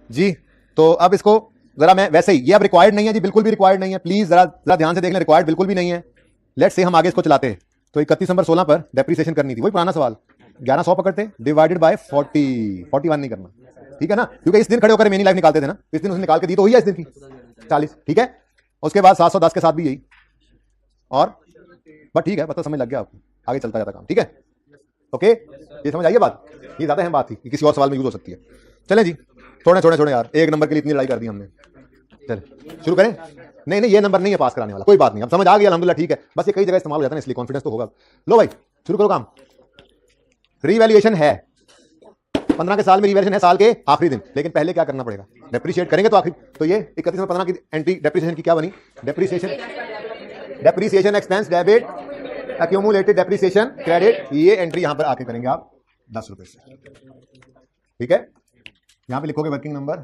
जी। तो अब इसको जरा मैं वैसे ही, ये अब रिक्वायर्ड नहीं है जी, बिल्कुल भी रिक्वायर्ड नहीं है, प्लीज जरा जरा ध्यान से देख लें, रिक्वायर्ड बिल्कुल भी नहीं है। लेट्स से हम आगे इसको चलाते हैं। तो 31 नंबर 16 पर डेप्रीसिएशन करनी थी, वही पुराना सवाल, 1100 पकड़ते डिवाइडेड बाय 40, 41 नहीं करना, ठीक है ना, क्योंकि इस दिन खड़े होकर मेनी लाइफ निकालते थे ना, इस दिन उसने निकाल के दी तो हुई है इस दिन की 40, ठीक है। उसके बाद 710 के साथ भी यही, और बट ठीक है, पता समझ लग गया आपको, आगे चलता जाता काम, ठीक है। ओके, ये समझ आइए बात, ये ज्यादा अहम बात थी, किसी और सवाल में यूज हो सकती है। चलें जी, छोड़े यार, एक नंबर के लिए इतनी लड़ाई कर दी हमने। चल शुरू करें। नहीं नहीं, ये नंबर नहीं है पास कराने वाला, कोई बात नहीं, अब समझ आ गया अल्हम्दुलिल्लाह, ठीक है। बस ये कई जगह इस्तेमाल हो जाता है ना, इसलिए कॉन्फिडेंस तो होगा। लो भाई शुरू करो काम। रीवैल्यूएशन है 15 के साल में, रीवैल्यूएशन है साल के आखिरी दिन, लेकिन पहले क्या करना पड़ेगा, डेप्रिशिएट करेंगे तो आखिरी, तो ये 31 में 15 की एंट्री डेप्रिसिएशन की क्या बनी, depreciation expense debit, accumulated depreciation credit, ये एंट्री यहां पर आके करेंगे आप 10 रुपए से, ठीक है। यहां पे लिखोगे वर्किंग नंबर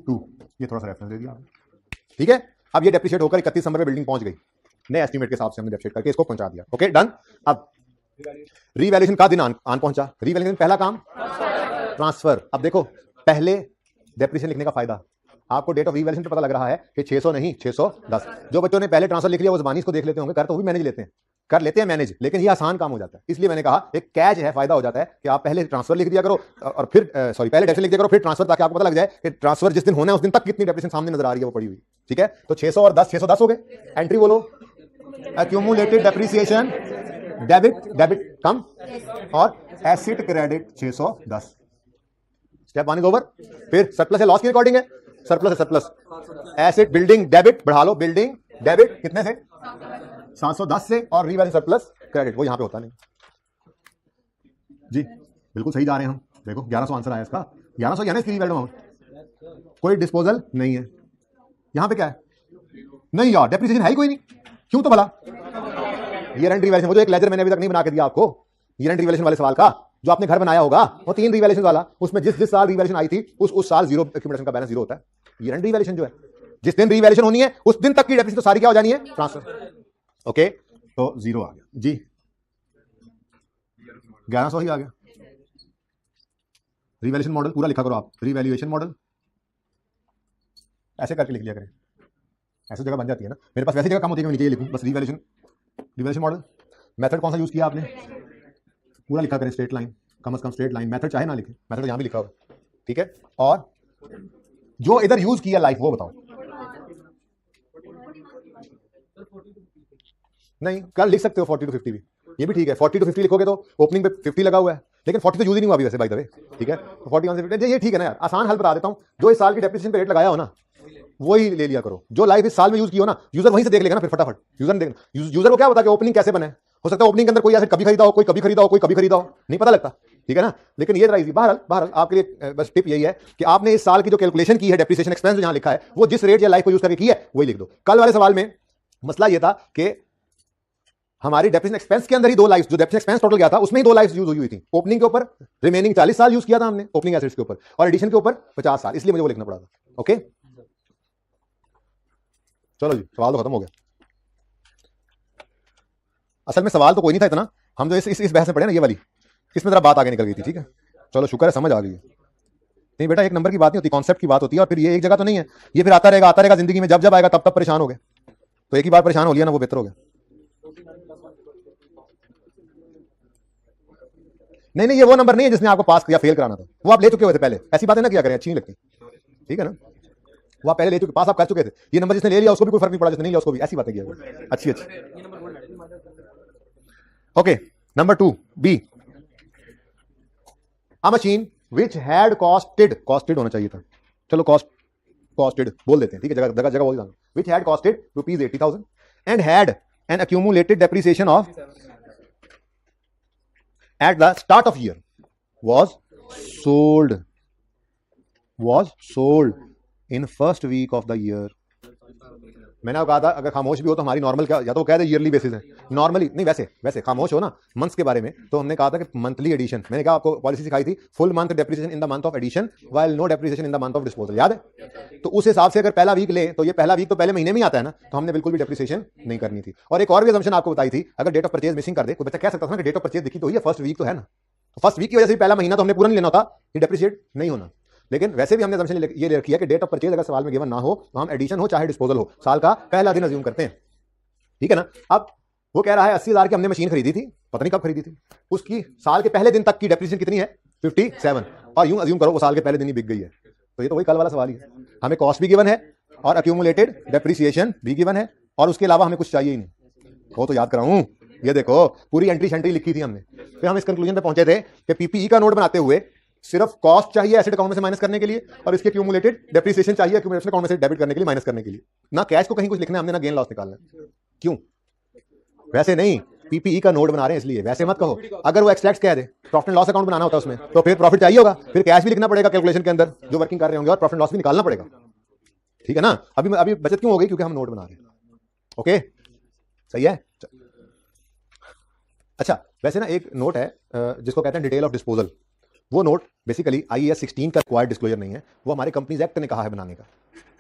2, ये थोड़ा सा रेफरेंस दे दिया, ठीक है। अब ये डेप्रिशिएट होकर 31 नंबर पे बिल्डिंग पहुंच गई, नए एस्टीमेट के हिसाब से हमने डेप्रिशिएट करके इसको पहुंचा दिया, ओके डन। अब रीवैल्यूएशन का दिन आन पहुंचा, रीवैल्यूएशन पहला काम ट्रांसफर। अब देखो पहले डेप्रिसिएशन लिखने का फायदा, आपको डेट ऑफ रीवैल्यूएशन पे पता लग रहा है कि 600 नहीं 610। जो बच्चों ने पहले ट्रांसफर लिख लिया वो ज़बानी इसको देख लेते होंगे, कर तो वो भी मैनेज लेते हैं, कर लेते हैं मैनेज, लेकिन ये आसान काम हो जाता है। इसलिए मैंने कहा एक कैच है, फायदा हो जाता है कि आप पहले ट्रांसफर लिख दिया करो और फिर सॉरी पहले डेप्रिसिएशन लिख दिया करो फिर ट्रांसफर, ताकि आपको पता लग जाए कि ट्रांसफर जिस दिन होना है उस दिन तक कितनी डेप्रिसिएशन सामने नजर आ रही है वो पड़ी हुई, ठीक है। तो 600 और 10 610 हो गए। एंट्री बोलो, एक्यूमुलेटेड डेप्रिसिएशन डेबिट कम और acid credit 610, step 1 is over. फिर सरप्लस है लॉस की रिकॉर्डिंग है, सरप्लस है सरप्लस, एसिड बिल्डिंग डेबिट बढ़ा लो, बिल्डिंग डेबिट कितने से 710 से, और रीवैल्यू सरप्लस क्रेडिट वो यहां पे होता नहीं जी। बिल्कुल सही जा रहे हैं हम, देखो 1100 आंसर आया इसका, 1100 यानी इसकी रीवैल्यू अमाउंट, कोई डिस्पोजल नहीं है। यहां पे क्या है, नहीं यार डेप्रिसिएशन है ही कोई नहीं, क्यों तो भला ईयर एंड रीवैल्यूएशन, वो जो एक लेजर मैंने अभी तक नहीं बना के दिया आपको ईयर एंड रीवैल्यूएशन वाले सवाल का, जो आपने घर बनाया होगा, वो 3 रीवैल्यूएशन वाला, उसमें जिस साल रीवैल्यूएशन आई थी उस साल जीरो एक्यूमुलेशन का बैलेंस जीरो होता है। ईयर एंड रीवैल्यूएशन जो है जिस दिन रीवैल्यूएशन होनी है उस दिन तक की डेप्रिसिएशन तो सारी क्या हो जानी है, ट्रांसफर, ओके। तो जीरो आ गया जी, 1100 ही आ गया। रीवैल्यूएशन मॉडल पूरा लिखा करो आप, रीवैल्यूएशन मॉडल ऐसे करके लिख लिया करें, ऐसी जगह बन जाती है ना, मेरे पास वैसी जगह कम होती है कि नीचे ये लिखूं बस, रीवैल्यूएशन मॉडल। मेथड कौन सा यूज किया आपने, पूरा लिखा करें, स्ट्रेट लाइन, कम से कम स्ट्रेट लाइन, मेथड चाहे ना लिखे, मेथड तो यहां भी लिखा होगा, ठीक है। और जो इधर यूज किया लाइफ वो बताओ, नहीं कल लिख सकते हो 40 to 50 भी, ये भी ठीक है। 40 to 50 लिखोगे तो ओपनिंग पे 50 लगा हुआ है, लेकिन 40 तो यूज ही नहीं हुआ अभी वैसे बाय द वे, ठीक है। तो 41 से 50 ये ठीक है ना यार, आसान हल बता देता हूं, जो इस साल की डेप्रिसिएशन पे रेट लगाया हो ना वही ले लिया करो, जो लाइफ इस साल में यूज की हो ना, यूजर वहीं से देख लेगा ना, फिर फटाफट यूजर ने देखना, यूजर को क्या पता कि ओपनिंग कैसे बने, हो सकता है ओपनिंग के अंदर कोई ऐसे कभी खरीदा हो, कोई कभी खरीदा हो, कोई कभी खरीदा हो, नहीं पता लगता, ठीक है ना। लेकिन ये इजी, बहरहाल आपके लिए बस टिप यही है कि आपने इस साल की जो कैलकुलेशन की है डेप्रिसिएशन एक्सपेंस जो यहां लिखा है वो जिस रेट या लाइफ को यूज करके की है वही लिख दो। कल वाले सवाल में मसला ये था कि हमारी डेप्रिसिएशन एक्सपेंस के अंदर ही 2 लाइफ, जो डेप्रिसिएशन एक्सपेंस टोटल गया था उसमें ही 2 लाइफ यूज हुई थी, ओपनिंग के ऊपर रिमेनिंग 40 साल यूज किया था हमने ओपनिंग एसेट्स के ऊपर, और एडिशन के ऊपर 50 साल, इसलिए मुझे वो लिखना पड़ा था, ओके। चलो जी, सवाल तो खत्म हो गया। असल में सवाल तो कोई नहीं था इतना, हम जो इस बहस में पढ़े ना ये वाली, इसमें जरा बात आगे निकल गई थी, ठीक है। चलो शुक्र है समझ आ गई है। नहीं बेटा एक नंबर की बात नहीं होती, कॉन्सेप्ट की बात होती है, और फिर ये एक जगह तो नहीं है, ये फिर आता रहेगा जिंदगी में, जब आएगा तब परेशान हो गए, तो एक ही बार परेशान हो लिया ना वो बेहतर हो गया। नहीं ये वो नंबर नहीं है जिसने आपको पास या फेल कराना था, वो आप ले चुके हुए थे पहले, ऐसी बातें ना किया करें, अच्छी नहीं लगती, ठीक है ना। वो आप पहले ले चुके, पास आप कर चुके थे, ये नंबर जिसने ले लिया उसको भी कोई फर्क नहीं पड़ा, जिसने नहीं लिया उसको भी, ऐसी बातें किया अच्छी। Okay number 2 B, a machine which had costed होना चाहिए था, चलो कॉस्टेड बोल देते हैं, ठीक है, जगह बोल देंगे, विच had costed ₹80,000 and had an accumulated depreciation of at the start of year was sold in first week of the year। मैंने कहा था अगर खामोश भी हो तो हमारी नॉर्मल क्या, या तो कह दे ईयरली बेसिस है, नॉर्मली नहीं, वैसे खामोश हो ना मंथ्स के बारे में, तो हमने कहा था कि मंथली एडिशन, मैंने कहा आपको पॉलिसी सिखाई थी, full month depreciation in the month of addition while no depreciation in the month of disposal, याद है। तो उस हिसाब से अगर पहला वीक ले तो ये पहला वीक तो पहले महीने में ही आता है ना, तो हमने बिल्कुल भी डेप्रिसिएशन नहीं करनी थी। और एक और भी असम्पशन आपको बताई थी, अगर डेट ऑफ परचेज मिसिंग कर दे, कोई बच्चा कह सकता था ना कि डेट ऑफ परचेज दिखी तो ही है, फर्स्ट वीक तो है ना, तो फर्स्ट वीक की वजह से पहला महीना तो हमने पूरा नहीं लेना था, ये डेप्रिसिएट नहीं होना। लेकिन वैसे भी हमने assumption ये रखी है कि डेट ऑफ परचेज अगर सवाल में गिवन ना हो तो हम एडिशन हो चाहे डिस्पोजल हो साल का पहला दिन अज्यूम करते हैं, ठीक है ना। अब वो कह रहा है 80,000 की हमने मशीन खरीदी थी, पता नहीं कब खरीदी थी, उसकी साल के पहले दिन तक की डेप्रिसिएशन कितनी है 57, और यूं अज्यूम करो वो साल के पहले दिन ही बिक गई है, तो ये तो वही कल वाला सवाल ही है। हमें कॉस्ट भी गिवन है और अक्यूमुलेटेड डेप्रिसिएशन भी गिवन है, और उसके अलावा हमें कुछ चाहिए ही नहीं। वो तो याद कराऊं, ये देखो पूरी एंट्री शेंट्री लिखी थी हमने, फिर हम इस कंक्लूजन पे पहुंचे थे कि पीपीई का नोट बनाते हुए सिर्फ कॉस्ट चाहिए एसेट अकाउंट में से माइनस करने के लिए, और इसके अक्यूमुलेटेड डेप्रिसिएशन चाहिए अक्यूमुलेशन अकाउंट में से डेबिट करने के लिए, माइनस करने के लिए। ना कैश को कहीं कुछ लिखना है हमने, ना गेन लॉस निकालना है। क्यों? वैसे नहीं, पीपीई का नोट बना रहे हैं इसलिए, वैसे मत कहो। अगर वो एक्सट्रैक्ट कह दे प्रॉफिट एंड लॉस अकाउंट बनाना होता है उसमें, तो फिर प्रॉफिट चाहिए होगा, फिर कैश भी लिखना पड़ेगा कैलकुलेशन के अंदर जो वर्किंग कर रहे होंगे, और प्रॉफिट लॉस भी निकालना पड़ेगा, ठीक है ना। अभी बचत क्यों हो गई? क्योंकि हम नोट बना रहे हैं। ओके, सही है। अच्छा, वैसे ना एक नोट है जिसको कहते हैं डिटेल ऑफ डिस्पोजल। वो नोट बेसिकली IAS 16 का रिक्वायर्ड डिस्क्लोजर नहीं है, वो हमारे कंपनीज एक्ट ने कहा है बनाने का।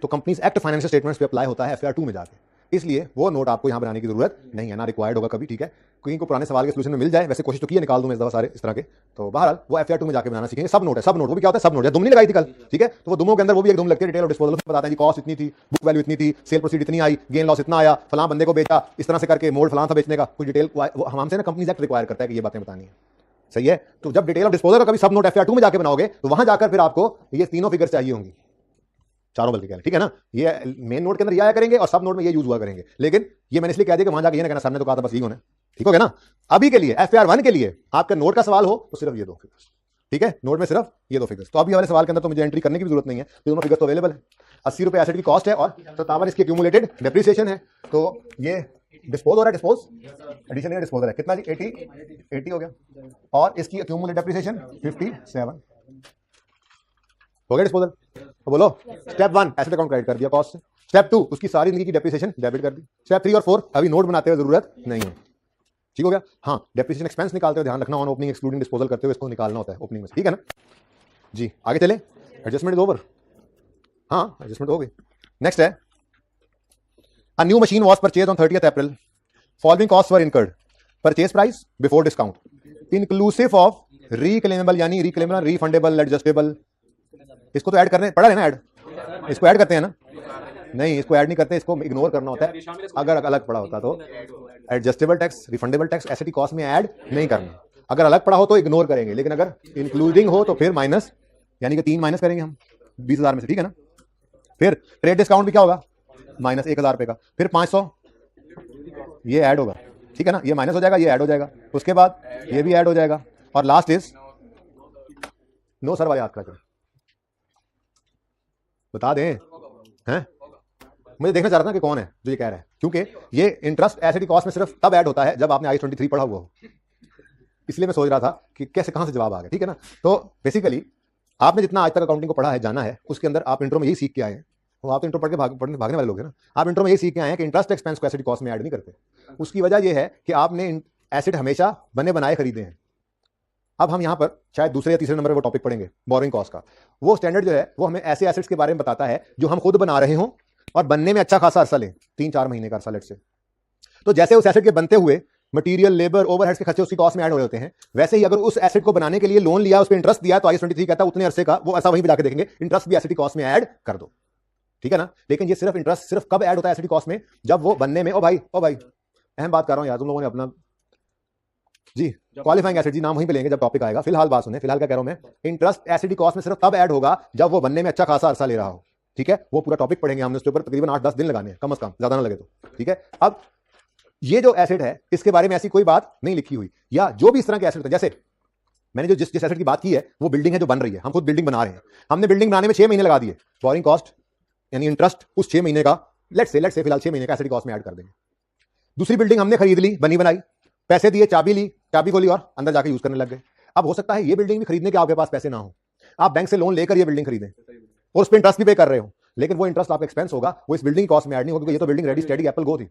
तो कंपनीज एक्ट फाइनेंशियल स्टेटमेंट्स पे अप्लाई होता है FR 2 में जाके, इसलिए वो नोट आपको यहाँ बनाने की जरूरत नहीं है, ना रिक्वायर्ड होगा कभी, ठीक है। कहीं को पुराने सवाल के सोल्यूशन में मिल जाए, वैसे कोशिश तो की है निकाल दूं मैं इस दफा सारे इस तरह के, तो बहरहाल वो FR 2 में जाके बनाना सीखेंगे। सब नोट है, सब नोट, वो भी क्या होता है सब नोट है, दुम नहीं लगाई थी कल, ठीक है। तो वो दुमों के अंदर वो भी एक दुम लगती है, डिटेल ऑफ डिस्पोजल बताते हैं जी कॉस्ट इतनी थी, बुक वैल्यू इतनी थी, सेल प्रोसीड इतनी आई, गेन लॉस इतना आया, फलां बंदे को बेचा, इस तरह से करके मोड फलां था बेचने का, कुछ डिटेल हमसे ना कंपनीज एक्ट रिक्वायर करता है कि ये बातें बतानी है, सही है। तो जब डिटेल ऑफ डिस्पोजल का कभी सब नोट FR 2 में जाके बनाओगे तो वहां जाकर फिर आपको ये तीनों फिगर्स चाहिए होंगी, चारों बल्कि, ठीक है ना। ये मेन नोट के अंदर ये आया करेंगे और सब नोट में ये यूज हुआ करेंगे, लेकिन ये मैंने इसलिए कह दिया कि वहां जाके ये ना कहना सर ने तो कहा था बस ये होना, ठीक हो गया ना। अभी के लिए FR 1 के लिए आपका नोट का सवाल हो तो सिर्फ ये दो फिगर्स, ठीक है, नोट में सिर्फ ये दो फिगर्स। तो अभी वाले सवाल के अंदर तो मुझे एंट्री करने की भी जरूरत नहीं है, दोनों फिगर्स तो अवेलेबल है। 80 रुपए एसेट की कॉस्ट है और 57 इसकी एक्यूमुलेटेड डेप्रिसिएशन है, तो ये डिस्पोज हो रहा है, डिस्पोज एडिशन है, डिस्पोजल है, कितना जी 80 हो गया, और इसकी एक्यूमुलेटेड डेप्रिसिएशन 57 हो गया डिस्पोजल। तो बोलो स्टेप 1 एसेट अकाउंट क्रेडिट कर दिया कॉस्ट से, स्टेप 2 उसकी सारी जिंदगी की डेप्रिसिएशन डेबिट कर दी, स्टेप 3 और 4 अभी नोट बनाते हुए जरूरत नहीं है, ठीक हो गया। हाँ, डेप्रिसिएशन एक्सपेंस निकालते हुए ध्यान रखना, ऑन ओपनिंग एक्सक्लूडिंग डिस्पोजल करते हुए इसको निकालना होता है ओपनिंग में, ठीक है ना जी। आगे चले, एडजस्टमेंट इज ओवर, हाँ एडजस्टमेंट हो गई। नेक्स्ट है, a new machine was purchase on 30th April, following cost were incurred, purchase price before discount inclusive of reclaimable, यानी रिक्लेमेबल, रिफंडेबल, एडजस्टेबल, इसको तो ऐड करने पड़ा है ना, ऐड इसको ऐड करते हैं ना, नहीं इसको ऐड नहीं करते, इसको इग्नोर करना होता है। अगर अलग पड़ा होता तो adjustable tax, refundable tax asset की कॉस्ट में ऐड नहीं करना, अगर अलग पड़ा हो तो इग्नोर करेंगे, लेकिन अगर इंक्लूडिंग हो तो फिर माइनस, यानी कि 3 माइनस करेंगे हम 20,000 में से, ठीक है ना। फिर ट्रेड डिस्काउंट भी क्या होगा माइनस 1,000 रुपए का, फिर 500 ये ऐड होगा, ठीक है ना, ये माइनस हो जाएगा, ये ऐड हो जाएगा, उसके बाद ये भी ऐड हो जाएगा, और लास्ट इज नो सर वाले हाथ का बता दें हैं, मुझे देखना चाह रहा था कि कौन है जो ये कह रहा है, क्योंकि ये इंटरेस्ट एसेट की कॉस्ट में सिर्फ तब ऐड होता है जब आपने IAS 23 पढ़ा हुआ हो, इसलिए मैं सोच रहा था कि कैसे कहां से जवाब आ गया, ठीक है ना। तो बेसिकली आपने जितना आज तक अकाउंटिंग को पढ़ा है, जाना है, उसके अंदर आप इंट्रो में यही सीख के आए हैं, वो आप तो इंट्रो पढ़ के भागने वाले लोग हैं ना, आप इंट्रो में यही सीख के आए हैं कि इंटरेस्ट एक्सपेंस को एसेट की कॉस्ट में ऐड नहीं करते। उसकी वजह यह है कि आपने एसेट हमेशा बने बनाए खरीदे हैं। अब हम यहाँ पर शायद दूसरे या तीसरे नंबर पर वो टॉपिक पढ़ेंगे बोरिंग कॉस्ट का, वो स्टैंडर्ड जो है वो हमें ऐसे एसेट्स के बारे में बताता है जो हम खुद बना रहे हों और बनने में अच्छा खासा अरसा लें, 3-4 महीने का अरसा लेट से। तो जैसे उस एसेट के बनते हुए मटेरियल, लेबर, ओवरहेड्स के खर्चे उसकी कॉस्ट में ऐड हो रहे होते हैं, वैसे ही अगर उस एसेट को बनाने के लिए लोन लिया, उस पर इंटरेस्ट दिया, तो IAS 23 कहता है उतने अरसे का वो ऐसा वहीं पे जाके देखेंगे, इंटरेस्ट भी एसेट की कॉस्ट में ऐड कर दो, ठीक है ना। लेकिन ये सिर्फ इंटरेस्ट सिर्फ कब ऐड होता है एसेट की कॉस्ट में, जब वो बनने में, ओ भाई अहम बात कर रहा हूं यार, तुम लोगों ने अपना जी क्वालिफाइंग एसेट जी नाम वहीं पे लेंगे जब टॉपिक आएगा, फिलहाल बात सुने, फिलहाल क्या कह रहा हूं मैं, इंटरेस्ट एसेट की कॉस्ट में सिर्फ तब ऐड होगा जब वो बनने में अच्छा खासा अरसा ले रहा हो, ठीक है। वो पूरा टॉपिक पढ़ेंगे हमने, उसके ऊपर तकरीबन 8-10 दिन लगाने हैं कम से कम, ज्यादा ना लगे तो, ठीक है। अब ये जो एसेट है इसके बारे में ऐसी कोई बात नहीं लिखी हुई, या जो भी इस तरह के एसेट, जैसे मैंने जो जिस एसेट की बात की है वो बिल्डिंग है जो बन रही है, हम खुद बिल्डिंग बना रहे हैं, हमने बिल्डिंग बनाने में 6 महीने लगा दिए, बोरिंग कॉस्ट यानी इंटरेस्ट उस 6 महीने का लेट्स से फिलहाल 6 महीने का एसेट की कॉस्ट में ऐड कर देंगे। दूसरी बिल्डिंग हमने खरीद ली, बनी बनाई, पैसे दिए, चाबी ली, चाबी खोली और अंदर जाके यूज करने लग गए। अब हो सकता है ये बिल्डिंग भी खरीदने के आपके पास पैसे ना हो, आप बैंक से लोन लेकर ये बिल्डिंग खरीदें और उस पर इंटरेस्ट भी पे कर रहे हो, लेकिन वो इंटरेस्ट आपका एक्सपेंस होगा, वो इस बिल्डिंग की कॉस्ट में ऐड नहीं होगा, क्योंकि ये तो बिल्डिंग रेडी स्टेडी एप्पल गो थी,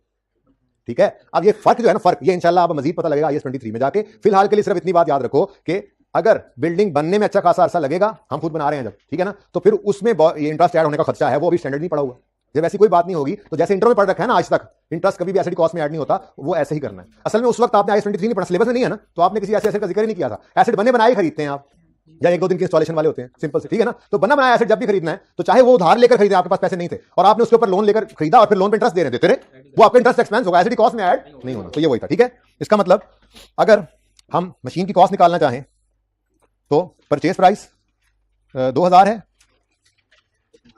ठीक है। अब ये फर्क जो है ना, फर्क ये इंशाल्लाह आप मजीद पता लगेगा IAS 23 में जाके। फिलहाल के लिए सिर्फ इतनी बात याद रखो कि अगर बिल्डिंग बनने में अच्छा खासा अरसा लगेगा, हम खुद बना रहे हैं जब, ठीक है ना, तो फिर उसमें ये इंटरेस्ट ऐड होने का खर्चा है, वो अभी स्टैंडर्ड नहीं पड़ा हुआ। जब ऐसी कोई बात नहीं होगी तो जैसे इंटर में पढ़ रखा है ना आज तक, इंटरेस्ट कभी भी एसेट कॉस्ट में ऐड नहीं होता, वो ऐसे ही करना है। असल में उस वक्त आपने IAS 23 नहीं पढ़ा, सिलेबस में नहीं है ना, तो आपने किसी ऐसे एसेट का जिक्र ही नहीं किया था। एसेट बने बनाए खरीदते हैं आप, या 1-2 दिन के इंस्टॉलेशन वाले होते हैं, सिंपल से, ठीक है ना। तो बना बनाया एसेट जब भी खरीदना है तो चाहे वो उधार लेकर खरीदे, आपके पास पैसे नहीं थे और आपने उसके ऊपर लोन लेकर खरीदा और फिर लोन पे इंटरेस्ट दे रहे थे, तेरे वो आपका इंटरेस्ट एक्सपेंस होगा, एसिडी कॉस्ट में ऐड नहीं होना। तो ये वही था, ठीक है। इसका मतलब अगर हम मशीन की कॉस्ट निकालना चाहें तो परचेज प्राइस 2000 है,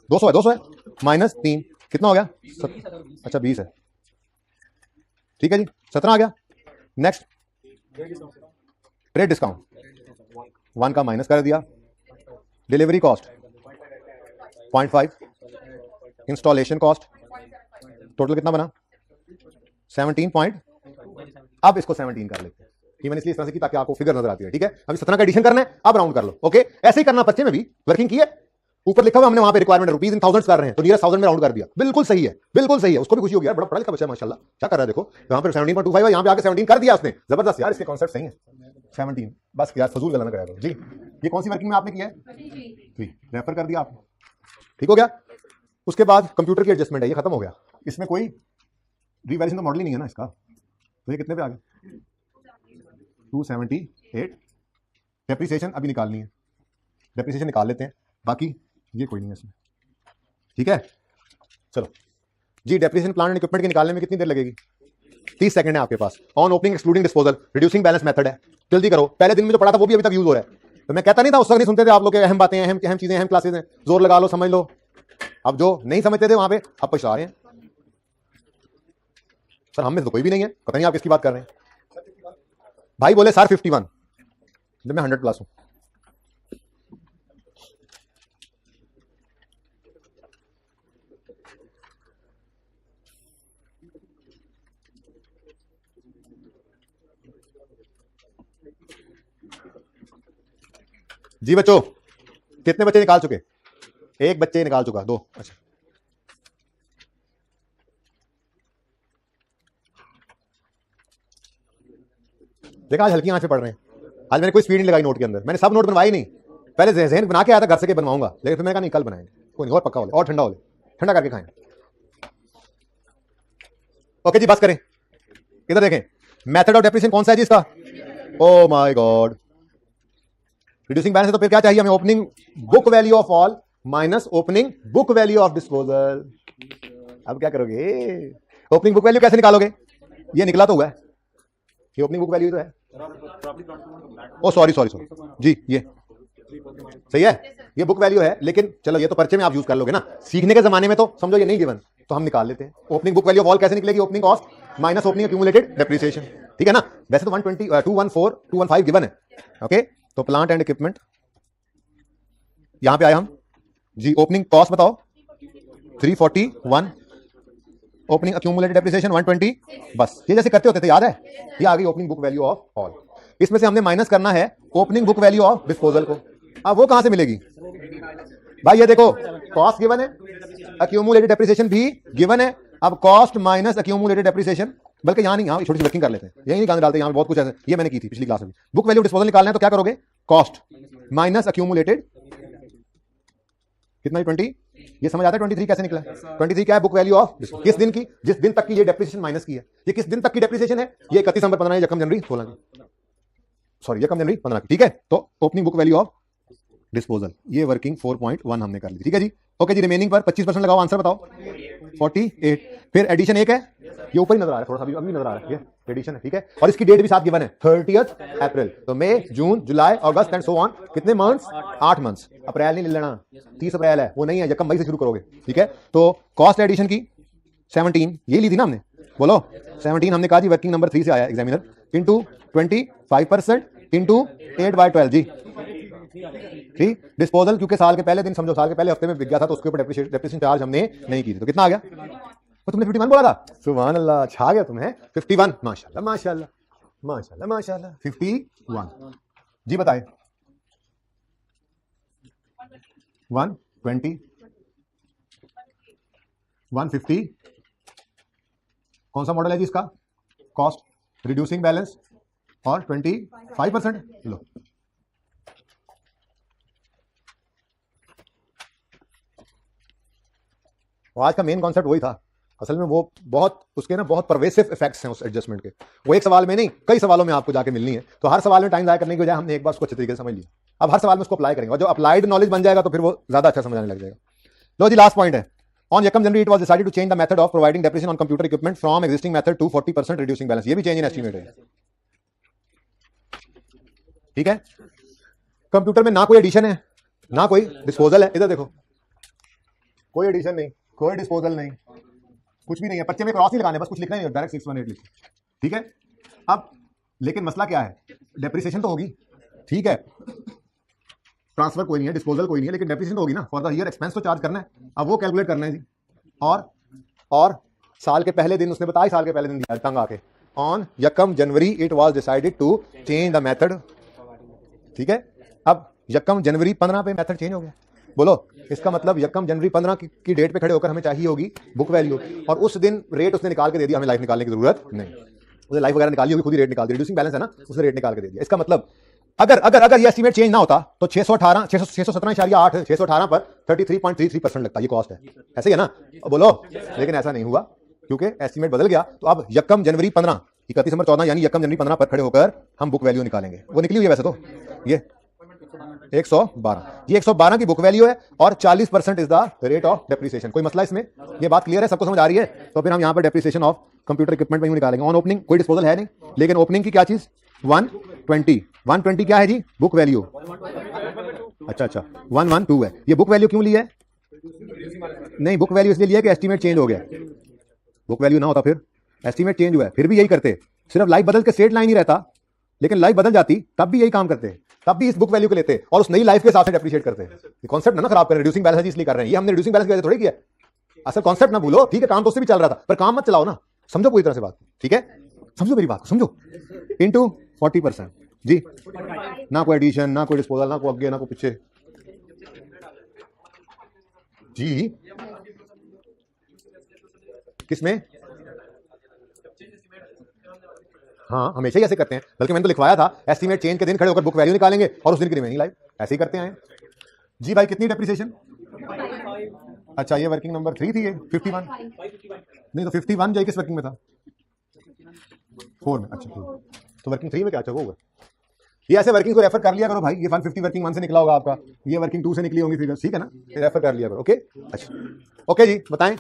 200 है माइनस 3 कितना हो गया? अच्छा 20 है, ठीक है जी, 17 आ गया। नेक्स्ट ट्रेड डिस्काउंट 1 का माइनस कर दिया, delivery cost 0.5, installation cost total कितना बना? 17 पॉइंट। अब इसको 17 कर लेते हैं, ये मैंने इसलिए इस तरह से की ताकि आपको फिगर नजर आती है, ठीक है। अभी 17 का एडिशन करना है, अब राउंड कर लो, ओके। ऐसे ही करना, पर्चे में भी वर्किंग की है, ऊपर लिखा हुआ हमने वहां पे रिक्वायरमेंट रुपीज इन थाउजेंड्स कर रहे हैं तो नियरेस्ट 1000 में राउंड कर दिया, बिल्कुल सही है, बिल्कुल सही है। उसको भी खुशी होगी यार, बड़ा पढ़ा लिखा बच्चा है माशाल्लाह, क्या कर रहा है देखो, यहां पे 17.25 है, यहां पे आके 17 कर दिया उसने, जबरदस्त यार, इसके कॉन्सेप्ट सही है। 17 बस यार, फजूल गला ना कराया जी। ये कौन सी वर्किंग में आपने किया है? 3 रेफर कर दिया आपने, ठीक हो गया। उसके बाद कंप्यूटर की एडजस्टमेंट है, ये खत्म हो गया, इसमें कोई रिवैल्यूएशन का मॉडल ही नहीं है ना इसका, तो ये कितने पे आ गया? 278। डेप्रिसिएशन अभी निकालनी है, डेप्रिसिएशन निकाल लेते हैं, बाकी ये कोई नहीं है इसमें, ठीक है। चलो जी, डेप्रिसिएशन प्लांट एंड इक्विपमेंट के निकालने में कितनी देर लगेगी? 30 सेकंड है आपके पास। On opening excluding disposal reducing balance method है, जल्दी करो। पहले दिन में जो पढ़ा था वो भी अभी तक यूज हो रहा है, तो मैं कहता नहीं था उस वक्त नहीं सुनते थे आप लोग, अहम बातें, अहम चीजें, अहम क्लासेस हैं, जोर लगा लो, समझ लो। अब जो नहीं समझते थे वहां पे अब पछता रहे हैं, सर हम में तो कोई भी नहीं है, पता नहीं आप किसकी बात कर रहे हैं। भाई बोले सर 51, जब मैं 100 प्लस हूं। जी बच्चों, कितने बच्चे निकाल चुके? एक बच्चे निकाल चुका, 2। अच्छा देखा, आज हल्की आंच पे पढ़ रहे हैं। आज मैंने कोई स्पीड नहीं लगाई नोट के अंदर, मैंने सब नोट बनवाई नहीं, पहले जहन बना के आया था, घर से के बनवाऊंगा, लेकिन फिर मैंने कहा नहीं कल बनाएंगे, कोई नहीं, और पक्का हो ले और ठंडा हो ले, ठंडा करके खाएं। ओके जी, बस करें, इधर देखें, मेथड ऑफ डेप्रिसिएशन कौन सा है जी इसका? Oh my God, reducing balance है तो फिर क्या चाहिए हमें? Opening book value of all minus opening book value of disposal. अब क्या करोगे? ओपनिंग बुक वैल्यू कैसे निकालोगे? ये निकला तो हुआ है, ये ओपनिंग बुक वैल्यू तो है। ओ सॉरी जी, ये सही है, ये बुक वैल्यू है, लेकिन चलो ये तो पर्चे में आप यूज कर लोगे ना, सीखने के जमाने में तो समझो ये नहीं गिवन, तो हम निकाल लेते हैं। Opening book value of all कैसे निकलेगी? Opening cost minus opening accumulated depreciation, ठीक है ना। वैसे तो 215 गिवन है, ओके। तो प्लांट एंड इक्विपमेंट यहां पे आए हम जी, ओपनिंग कॉस्ट बताओ 341, ओपनिंग एक्यूमुलेटेड डेप्रिसिएशन 120, बस ये जैसे करते होते थे, याद है? ये आ गई opening book value of all. इसमें से हमने माइनस करना है opening book value of disposal को। अब वो कहां से मिलेगी भाई? ये देखो, कॉस्ट गिवन है, एक्यूमुलेटेड डेप्रिसिएशन भी गिवन है। अब कॉस्ट माइनस एक्यूमुलेटेड डेप्रिसिएशन, बल्कि यहां नहीं, यहां छोटी सी वर्किंग कर लेते हैं, यही नहीं गाने डालते, यहां बहुत कुछ है, ये मैंने की थी पिछली क्लास में। बुक वैल्यू डिस्पोजल निकालना है तो क्या करोगे? कॉस्ट माइनस एक्यूमुलेटेड कितना? 20। ये समझ आता है 23 कैसे निकला? 23 क्या है? बुक वैल्यू ऑफ किस दिन की? जिस दिन तक की ये डेप्रिसिएशन माइनस की है। ये किस दिन तक की डेप्रिसिएशन है? ये 31 नवंबर 15 यकम जनवरी 16 की, सॉरी यकम जनवरी 15 की, ठीक है। तो opening book value of disposal, ये वर्किंग 4.1 हमने कर ली, ठीक है जी। ओके जी, रिमेनिंग पर 25% लगाओ, आंसर बताओ 48। फिर एडिशन 1 है, ये ऊपर ही नजर आ रहा है, थोड़ा सा अभी नजर आ रहा है, ये एडिशन है, ठीक है। और इसकी डेट भी साथ गिवन है 30 अप्रैल, तो मई, जून, जुलाई, अगस्त एंड सो ऑन, कितने मंथ्स? 8 मंथ्स। अप्रैल नहीं ले लेना, 30 अप्रैल है, वो नहीं है, यकम मई से शुरू करोगे, ठीक है। तो कॉस्ट एडिशन की 17 ये ली थी ना हमने, बोलो 17 हमने कहा जी, वर्किंग नंबर 3 से आया एग्जामिनर, इंटू 25% इंटू 8/12 जी, ठीक। डिस्पोजल क्योंकि साल के पहले दिन, समझो साल के पहले हफ्ते में बिक गया था, तो उसके ऊपर डेप्रिसिएशन चार्ज हमने नहीं की थी, तो कितना आ गया? तो तुमने 51 बोला था, सुभान अल्लाह, छा गया तुम्हें 51, माशाल्लाह माशाल्लाह माशाल्लाह माशाल्लाह, 51 जी। बताए 120 150 कौन सा मॉडल है जी इसका? कॉस्ट रिड्यूसिंग बैलेंस और 25%। लो आज का मेन कॉन्सेप्ट वही था असल में, वो बहुत उसके ना बहुत परवेसिव इफेक्ट्स हैं उस एडजस्टमेंट के, वो एक सवाल में नहीं कई सवालों में आपको जाके मिलनी है, तो हर सवाल में टाइम ज़ाया करने की बजाय हमने एक बार उसको अच्छे तरीके से समझ लिया। अब हर सवाल में उसको अप्लाई करेंगे और जो अप्लाइड नॉलेज बन जाएगा तो फिर वो ज्यादा अच्छा समझ आने लग जाएगा। लो जी लास्ट पॉइंट है, ऑन यकम January it was decided to change the method of providing depreciation on computer equipment from existing method to 40% reducing balance. ये भी चेंज इन एस्टीमेट है, ठीक है। कंप्यूटर में ना कोई एडिशन है ना कोई डिस्पोजल है, इधर देखो कोई एडिशन नहीं कोई डिस्पोजल नहीं कुछ भी नहीं है, पर्चे में क्रॉस नहीं लगाने, बस कुछ लिखना ही है, डायरेक्ट 618 लिखो, ठीक है। अब लेकिन मसला क्या है, डेप्रिसिएशन तो होगी, ठीक है, ट्रांसफर कोई नहीं है, डिस्पोजल कोई नहीं है, लेकिन डेप्रिसिएशन तो होगी ना, फॉर द ईयर एक्सपेंस तो चार्ज करना है। अब वो कैलकुलेट करना है जी, और साल के पहले दिन उसने बताया, साल के पहले दिन दिया तंग आके, ऑन यकम January it was decided to change the method, ठीक है। अब यकम जनवरी 15 पे मेथड चेंज हो गया, बोलो इसका मतलब यकम जनवरी 15 की डेट पे खड़े होकर हमें चाहिए होगी बुक वैल्यू, और उस दिन रेट उसने निकाल के दे दिया, हमें लाइफ निकालने की जरूरत नहीं, उसने लाइफ वगैरह निकाली होगी, खुद ही रेट निकाल दी, रिड्यूसिंग बैलेंस है ना, उसने रेट निकाल के दे दिया। इसका मतलब अगर अगर अगर ये एस्टीमेट चेंज ना होता तो 617.8 618 पर 33.33% लगता, ये कॉस्ट है, ऐसे ही है ना, बोलो। लेकिन ऐसा नहीं हुआ क्योंकि एस्टीमेट बदल गया, तो अब यकम जनवरी 15 31 दिसंबर 14 यानी यकम जनवरी 15 पर खड़े होकर हम बुक वैल्यू निकालेंगे। वो निकली हुई है वैसे तो, ये 112, ये 112 की बुक वैल्यू है और 40% is the rate of depreciation. कोई मसला इसमें, ये बात क्लियर है, सबको समझ आ रही है? तो फिर हम यहां पर डेप्रिसिएशन ऑफ कंप्यूटर इक्विपमेंट में ही निकालेंगे। ऑन ओपनिंग कोई डिस्पोजल है नहीं, लेकिन ओपनिंग की क्या चीज 120 क्या है जी, बुक वैल्यू। अच्छा 112 है, ये बुक वैल्यू क्यों ली है? नहीं, बुक वैल्यू इसलिए लिया कि एस्टीमेट चेंज हो गया, बुक वैल्यू ना होता फिर एस्टीमेट चेंज हुआ है, फिर भी यही करते, सिर्फ लाइफ बदल के स्ट्रेट लाइन ही रहता, लेकिन लाइफ बदल जाती तब भी यही काम करते, तब भी इस बुक वैल्यू को लेते और उस नई लाइफ के हिसाब से डेप्रिशिएट करते। ये कॉन्सेप्ट ना खराब कर, रिड्यूसिंग बैलेंस इसलिए कर रहे हैं, ये हमने रिड्यूसिंग बैलेंस की वजह से थोड़ी किया, असल कॉन्सेप्ट ना भूलो, ठीक है, काम तो उससे भी चल रहा था, पर काम मत चलाओ ना, समझो पूरी तरह से बात, ठीक है, समझो मेरी बात को, समझो। इनटू 40% जी, ना कोई एडिशन ना कोई डिस्पोजल ना कोई आगे ना कोई पीछे जी, किसमें? हाँ, हमेशा ही ऐसे करते हैं, बल्कि मैंने तो लिखवाया था एस्टीमेट चेंज के दिन खड़े होकर बुक वैल्यू निकालेंगे और उस दिन की रिमेनिंग लाइफ, ऐसे ही करते हैं जी। भाई कितनी डेप्रिसिएशन? अच्छा, ये वर्किंग नंबर 3 थी, ये 51 नहीं तो 51 जो किस वर्किंग में था? 4 में। अच्छा तो वर्किंग 3 में क्या? अच्छा वो होगा, ये ऐसे वर्किंग को रेफर कर लिया करो भाई, ये 150 वर्किंग 1 से निकला होगा आपका, ये वर्किंग 2 से निकली होंगी फिगर, ठीक है ना, ये रेफर कर लिया करो। ओके, अच्छा ओके जी, बताएं।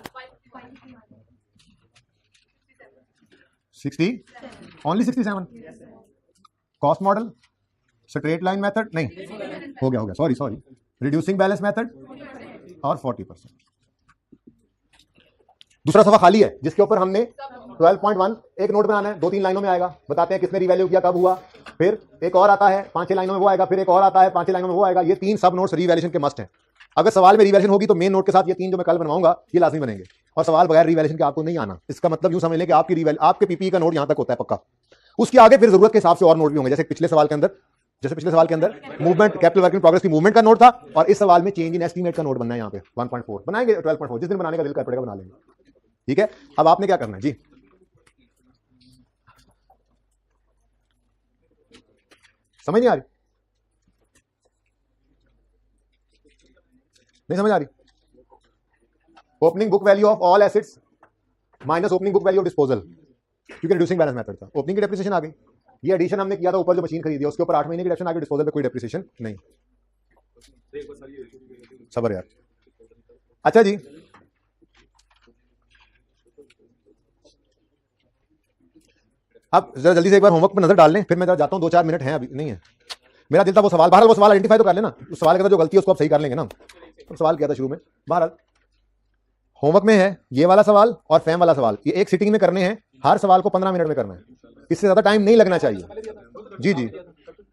60 only 67 cost model, straight line method नहीं, हो गया सॉरी, रिड्यूसिंग बैलेंस मेथड और 40%। दूसरा सफा खाली है जिसके ऊपर हमने 12.1 एक नोट बनाना है, 2-3 लाइनों में आएगा, बताते हैं किसने रिवैल्यू किया, कब हुआ, फिर एक और आता है 5-6 लाइनों में वो आएगा, फिर एक और आता है 5-6 लाइनों में वो आएगा। ये 3 सब नोट्स रिवैल्यूएशन के मस्ट हैं। अगर सवाल में रिवैल्यूएशन होगी तो मेन नोट के साथ ये 3 जो मैं कल बनवाऊंगा ये लाजमी बनेंगे, और सवाल बगैर रिवैल्यूएशन के आपको नहीं आना। इसका मतलब यूं समझ लें कि आपकी रिवैल्यू आपके पीपीई का नोट यहां तक होता है पक्का, उसके आगे फिर जरूरत के हिसाब से और नोट भी होंगे, जैसे पिछले सवाल के अंदर movement capital work in progress की मूवमेंट का नोट था, और इस सवाल में चेंज इन एस्टीमेट का नोट बनना है, यहाँ पे 1.4 बनाएंगे, 12.4 जिस दिन बनाने का दिल कर पड़ेगा बना लेंगे, ठीक है। अब आपने क्या करना है जी, समझ नहीं आ रही? नहीं समझ आ रही? Opening book value of all assets minus opening book value of disposal, क्योंकि रिड्यूसिंग बैलेंस मेथड था, ओपनिंग की डेप्रिसिएशन आ गई, ये एडिशन हमने किया था ऊपर जो मशीन खरीदी है उसके ऊपर 8 महीने की डेप्रिसिएशन आ गई, डिस्पोजल पे कोई डेप्रिसिएशन नहीं। सबर यार, अच्छा जी, अब जरा जल्दी से एक बार होमवर्क पर नजर डाल लें, फिर मैं जरा जाता हूं, 2-4 मिनट हैं, अभी नहीं है। मेरा दिल था वो सवाल, बहरहाल वो सवाल आइडेंटिफाई तो कर लेना, उस सवाल के अंदर जो गलती है उसको आप सही कर लेंगे ना, तो सवाल किया था शुरू में। बहरहाल होमवर्क में है ये वाला सवाल और फैम वाला सवाल, ये एक सिटिंग में करने हैं, हर सवाल को 15 मिनट में करना है, इससे ज्यादा टाइम नहीं लगना चाहिए जी,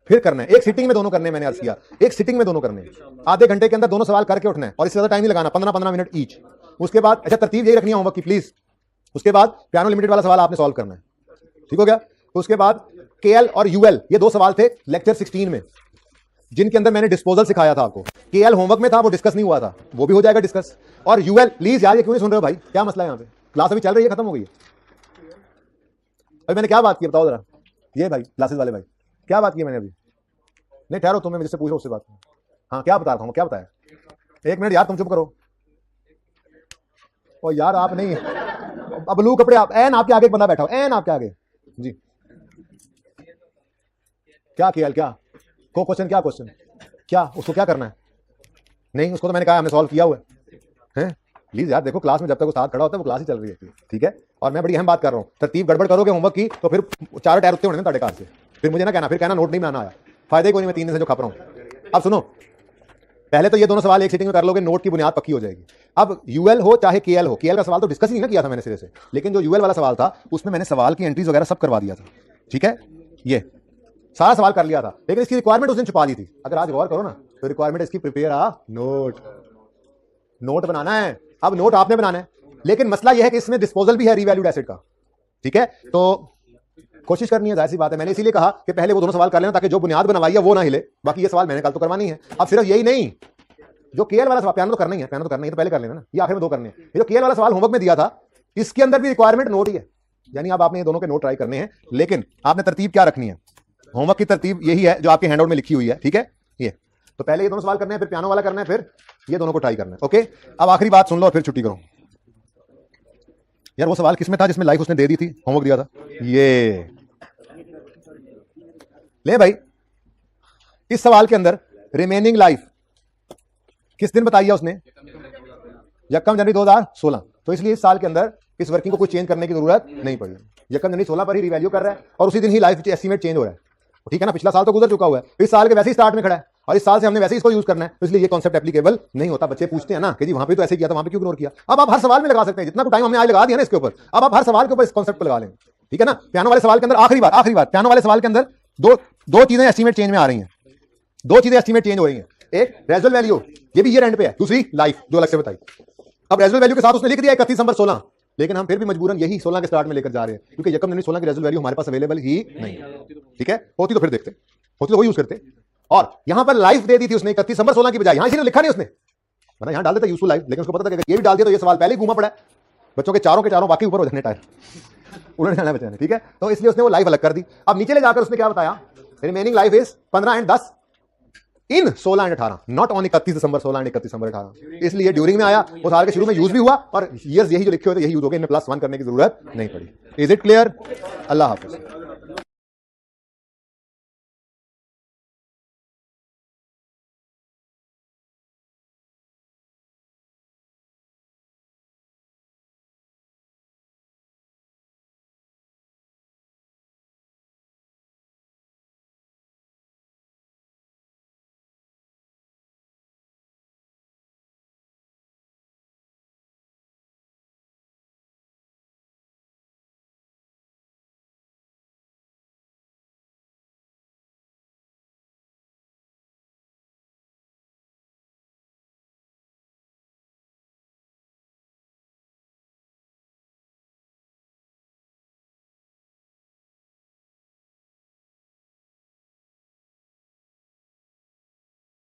फिर करना है, एक सिटिंग में दोनों करने, मैंने अर्ज किया एक सिटिंग में दोनों करने, आधे घंटे के अंदर दोनों सवाल करके उठना है, और इससे ज्यादा टाइम नहीं लगाना, 15-15 मिनट ईच। उसके बाद अच्छा तरतीब यही रखनी है होमवर्क की प्लीज, उसके बाद पियानो लिमिटेड वाला सवाल आपने सॉल्व करना है, ठीक हो गया। उसके बाद केएल और यूएल, ये 2 सवाल थे लेक्चर 16 में, जिनके अंदर मैंने डिस्पोजल सिखाया था आपको। केएल होमवर्क में था, वो डिस्कस नहीं हुआ था, वो भी हो जाएगा डिस्कस। और यूएल प्लीज यार, ये क्यों नहीं सुन रहे हो भाई, क्या मसला है यहाँ पे, क्लास अभी चल रही है, खत्म हो गई है अभी, मैंने क्या बात की बताओ जरा, ये भाई क्लासेस वाले भाई क्या बात की मैंने अभी? नहीं ठहरो, तुम्हें जिससे पूछो उससे बात, हाँ क्या बता रहा हूँ, क्या बताया? 1 मिनट यार, तुम चुप करो, और यार आप नहीं, अब ब्लू कपड़े, आप एन आपके आगे एक बंदा बैठा हो, एन आपके आगे जी, क्या केएल, क्या को क्वेश्चन, क्या क्वेश्चन? क्या उसको क्या करना है? नहीं, उसको तो मैंने कहा हमने सॉल्व किया हुआ है। प्लीज यार देखो, क्लास में जब तक वो साथ खड़ा होता है वो क्लास ही चल रही है, ठीक है। और मैं बड़ी अहम बात कर रहा हूँ, तरतीब गड़बड़ करोगे होमवर्क की तो फिर चारों टायर उत्ते होने ਤੁਹਾਡੇ कार से, फिर मुझे ना कहना, फिर कहना नोट नहीं बनाना आया, फायदे कोई नहीं, मैं 3 दिन से जो खप रहा हूँ। अब सुनो, पहले तो ये दोनों सवाल एक सीटिंग में कर लोगे, नोट की बुनियाद पक्की हो जाएगी। अब यूएल हो चाहे केएल हो, केएल का सवाल तो डिस्कस ही नहीं ना किया था मैंने सिरे से, लेकिन जो यूएल वाला सवाल था उसमें मैंने सवाल की एंट्रीज वगैरह सब करवा दिया था, ठीक है, ये सारा सवाल कर लिया था, लेकिन इसकी रिक्वायरमेंट उस दिन छुपा दी थी। अगर आज गौर करो ना तो रिक्वायरमेंट इसकी प्रिपेयर नोट बनाना है। अब नोट आपने बनाना है, लेकिन मसला यह है कि इसमें डिस्पोजल भी है रीवैल्यूड एसेट का, ठीक है। तो कोशिश करनी है, जाहिर सी बात है। मैंने इसीलिए कहा कि पहले वो दोनों सवाल कर लेना ताकि जो बुनियाद बनवाई है वो ना हिले। बाकी ये सवाल मैंने कल तो करवानी है। अब सिर्फ यही नहीं, जो केएल वाला सवाल पियानो तो करना ही है, पियानो तो करना ही है, तो पहले कर लेना ना, ये आखिर में 2 करने हैं। ये जो केएल वाला सवाल होमवर्क में दिया था इसके अंदर भी रिक्वायरमेंट नोट ही है, यानी अब आपने ये दोनों के नोट ट्राई करने हैं, लेकिन आपने तरतीब क्या रखनी है? होमवर्क की तरतीब यही है जो आपके हैंडआउट में लिखी हुई है, ठीक है। ये तो पहले ये दोनों सवाल करने हैं, फिर पियानो वाला करना है, फिर ये दोनों को ट्राई करना है, ओके। अब आखिरी बात सुन लो और फिर छुट्टी करो। यार वो सवाल किसमें था जिसमें लाइफ उसने दे दी थी, होमवर्क दिया था? ये ले भाई, इस सवाल के अंदर रिमेनिंग लाइफ किस दिन बताई है उसने? 1 जनवरी 2016। तो इसलिए इस साल के अंदर इस वर्किंग को कुछ चेंज करने की जरूरत नहीं पड़ी। 1 जनवरी 16 पर ही रिवैल्यू कर रहा है और उसी दिन ही लाइफ एस्टीमेट चेंज हो रहा है, ठीक है ना। पिछला साल तो गुजर चुका हुआ है, इस साल के वैसे ही स्टार्ट में खड़ा है और इस साल से हमने वैसे ही इसको यूज करना है, तो इसलिए ये कॉन्सेप्ट एप्लीकेबल नहीं होता। बच्चे पूछते हैं ना कि जी वहां पे तो ऐसे किया था, वहां पे क्यों इग्नोर किया? अब आप हर सवाल में लगा सकते हैं, जितना टाइम हमने आज लगा दिया ना इसके ऊपर, अब आप हर सवाल के ऊपर इस कॉन्सेप्ट को लगा लेंगे, ठीक है ना। पियानो वाले सवाल के अंदर आखिरी बार पियानो वाले सवाल के अंदर दो चीजें एस्टीमेट चेंज में आ रही हैं, 2 चीजें एस्टीमेट चेंज हो रही हैं। एक रेजुअल वैल्यू, ये भी ईयर एंड पे है, दूसरी लाइफ जो अलग से बताई। अब रेजुअल वैल्यू के साथ उसने लिख दिया 31 दिसंबर 16, लेकिन हम फिर भी मजबूरन यही 16 के स्टार्ट में लेकर जा रहे हैं, क्योंकि 1 जनवरी 16 की रेजुअल वैल्यू हमारे पास अवेलेबल ही नहीं, ठीक है। होती तो फिर देखते, होती तो वो यूज करते। और यहां पर लाइफ दे दी थी उसने 31 दिसंबर 16 की बजाय, यहां इसी ने लिखा नहीं उसने, वरना यहां डाल देता यूजफुल लाइफ, लेकिन उसको पता था कि ये भी डाल दिया तो ये सवाल पहले ही घूमा पड़ा है, बच्चों के चारों बाकी ऊपर हो जाने टायर, उन्होंने जाना बच्चे ने, ठीक है। तो इसलिए उसने वो लाइफ अलग कर दी। अब नीचे ले जाकर उसने क्या बताया? Remaining life is 15 and 10 in 16 and 18, not on 31 December 16 and 31 दिसंबर 18। इसलिए ड्यूरिंग में आया, वो साल के शुरू में यूज भी हुआ और ईयर्स यही जो लिखे हुए थे यही यूज हो गए, इनमें +1 करने की जरूरत नहीं पड़ी। Is it clear? Allah Hafiz.